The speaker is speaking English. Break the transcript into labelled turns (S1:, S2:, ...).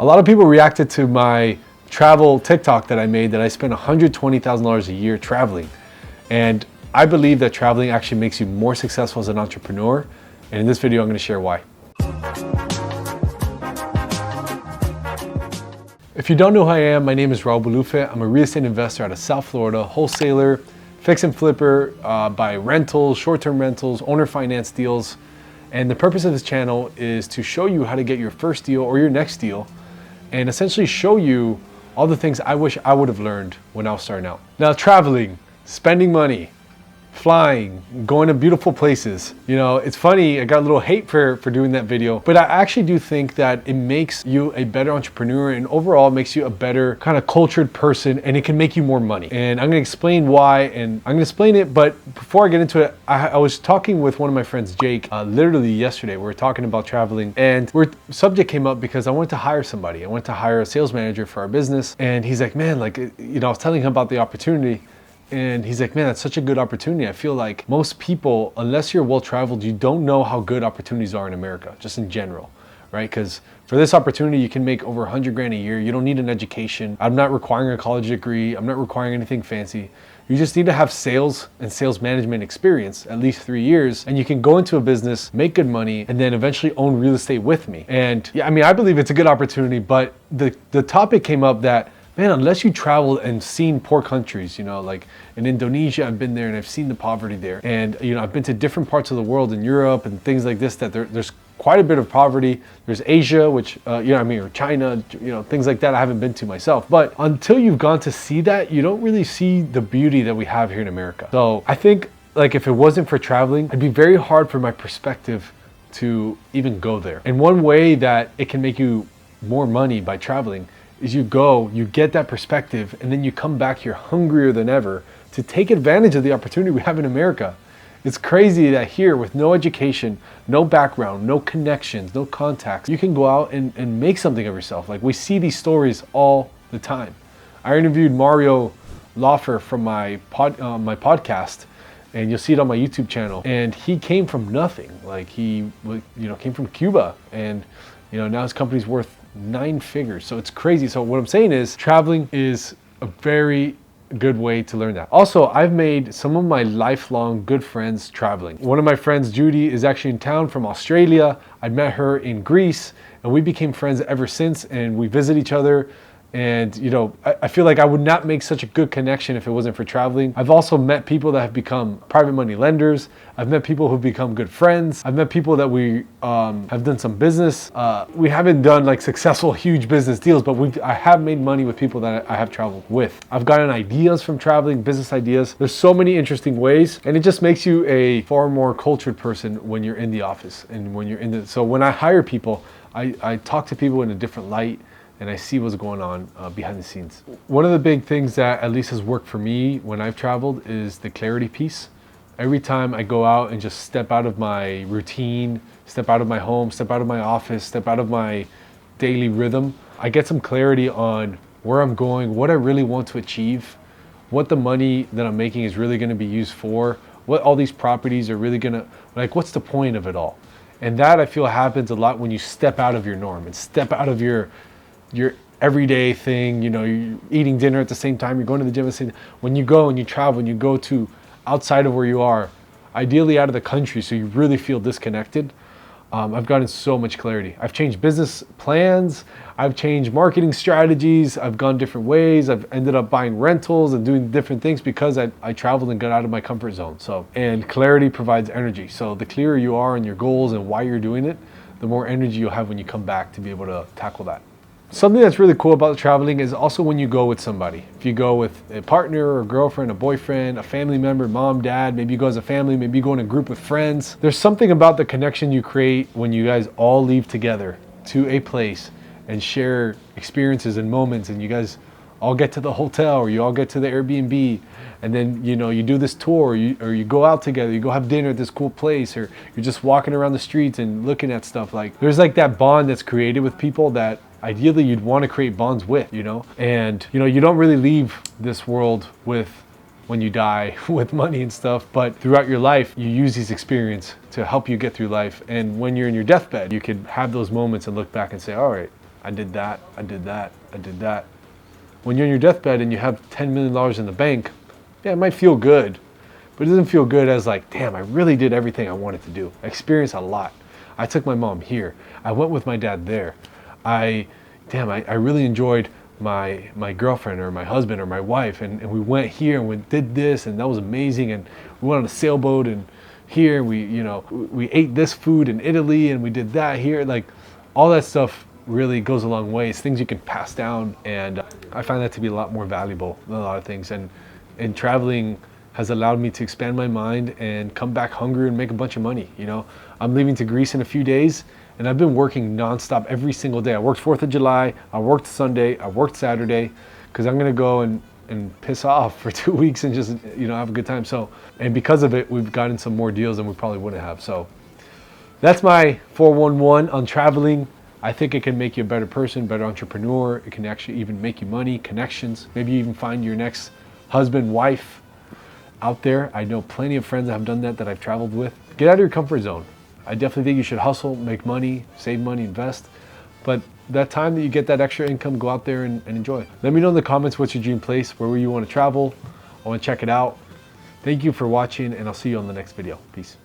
S1: A lot of people reacted to my travel TikTok that I made that I spent $120,000 a year traveling. And I believe that traveling actually makes you more successful as an entrepreneur. And in this video, I'm going to share why. If you don't know who I am, my name is Raul Bolufe. I'm a real estate investor out of South Florida, wholesaler, fix and flipper, buy rentals, short-term rentals, owner finance deals. And the purpose of this channel is to show you how to get your first deal or your next deal and essentially show you all the things I wish I would have learned when I was starting out. Now, traveling, spending money, flying, going to beautiful places. You know, it's funny, I got a little hate for doing that video, but I actually do think that it makes you a better entrepreneur and overall makes you a better kind of cultured person, and it can make you more money. And I'm gonna explain why, and I'm gonna explain it, but before I get into it, I was talking with one of my friends, Jake, literally yesterday. We were talking about traveling, and subject came up because I wanted to hire somebody. I wanted to hire a sales manager for our business, and he's like, man, like, you know, I was telling him about the opportunity, and he's like, man, that's such a good opportunity. I feel like most people, unless you're well-traveled, you don't know how good opportunities are in America, just in general, right? Because for this opportunity, you can make over 100 grand a year. You don't need an education. I'm not requiring a college degree. I'm not requiring anything fancy. You just need to have sales and sales management experience, at least 3 years, and you can go into a business, make good money, and then eventually own real estate with me. And yeah, I mean, I believe it's a good opportunity, but the topic came up that, man, unless you traveled and seen poor countries, you know, like in Indonesia, I've been there and I've seen the poverty there. And, you know, I've been to different parts of the world in Europe and things like this, that there's quite a bit of poverty. There's Asia, which, you know, I mean, or China, you know, things like that I haven't been to myself. But until you've gone to see that, you don't really see the beauty that we have here in America. So I think, like, if it wasn't for traveling, it'd be very hard for my perspective to even go there. And one way that it can make you more money by traveling is you go, you get that perspective, and then you come back here hungrier than ever to take advantage of the opportunity we have in America. It's crazy that here, with no education, no background, no connections, no contacts, you can go out and make something of yourself. Like, we see these stories all the time. I interviewed Mario Laufer from my podcast, and you'll see it on my YouTube channel. And he came from nothing. Like, he, you know, came from Cuba, and, you know, now his company's worth 9 figures. So it's crazy. So what I'm saying is traveling is a very good way to learn that. Also, I've made some of my lifelong good friends traveling. One of my friends, Judy, is actually in town from Australia. I met her in Greece, and we became friends ever since, and we visit each other. And, you know, I feel like I would not make such a good connection if it wasn't for traveling. I've also met people that have become private money lenders. I've met people who've become good friends. I've met people that we have done some business. We haven't done like successful, huge business deals, but I have made money with people that I have traveled with. I've gotten ideas from traveling, business ideas. There's so many interesting ways, and it just makes you a far more cultured person when you're in the office and when you're in the, so when I hire people, I talk to people in a different light, and I see what's going on behind the scenes. One of the big things that at least has worked for me when I've traveled is the clarity piece. Every time I go out and just step out of my routine, step out of my home, step out of my office, step out of my daily rhythm, I get some clarity on where I'm going, what I really want to achieve, what the money that I'm making is really gonna be used for, what all these properties are really gonna, like, what's the point of it all? And that, I feel, happens a lot when you step out of your norm and step out of your everyday thing. You know, you're eating dinner at the same time, you're going to the gym at the same time. When you go and you travel and you go to outside of where you are, ideally out of the country, so you really feel disconnected, I've gotten so much clarity. I've changed business plans, I've changed marketing strategies, I've gone different ways, I've ended up buying rentals and doing different things because I traveled and got out of my comfort zone. So, and clarity provides energy. So the clearer you are on your goals and why you're doing it, the more energy you'll have when you come back to be able to tackle that. Something that's really cool about traveling is also when you go with somebody. If you go with a partner or a girlfriend, a boyfriend, a family member, mom, dad, maybe you go as a family, maybe you go in a group with friends. There's something about the connection you create when you guys all leave together to a place and share experiences and moments, and you guys all get to the hotel or you all get to the Airbnb, and then, you know, you do this tour, or you go out together, you go have dinner at this cool place, or you're just walking around the streets and looking at stuff. Like, there's like that bond that's created with people that ideally you'd want to create bonds with, you know? And, you know, you don't really leave this world with, when you die, with money and stuff, but throughout your life, you use these experiences to help you get through life. And when you're in your deathbed, you could have those moments and look back and say, all right, I did that, I did that, I did that. When you're on your deathbed and you have $10 million in the bank, yeah, it might feel good, but it doesn't feel good as like, damn, I really did everything I wanted to do. I experienced a lot. I took my mom here. I went with my dad there. I really enjoyed my girlfriend or my husband or my wife, and we went here and we did this, and that was amazing, and we went on a sailboat, and here we ate this food in Italy, and we did that here. Like, all that stuff really goes a long way. It's things you can pass down, and I find that to be a lot more valuable than a lot of things. And traveling has allowed me to expand my mind and come back hungry and make a bunch of money. I'm leaving to Greece in a few days, and I've been working nonstop every single day. I worked 4th of July, I worked Sunday, I worked Saturday, because I'm gonna go and piss off for 2 weeks and just have a good time. So, and because of it, we've gotten some more deals than we probably wouldn't have. So that's my 411 on traveling. I think it can make you a better person, better entrepreneur. It can actually even make you money, connections. Maybe you even find your next husband, wife out there. I know plenty of friends that have done that I've traveled with. Get out of your comfort zone. I definitely think you should hustle, make money, save money, invest. But that time that you get that extra income, go out there and enjoy. Let me know in the comments what's your dream place, where you want to travel. I want to check it out. Thank you for watching, and I'll see you on the next video. Peace.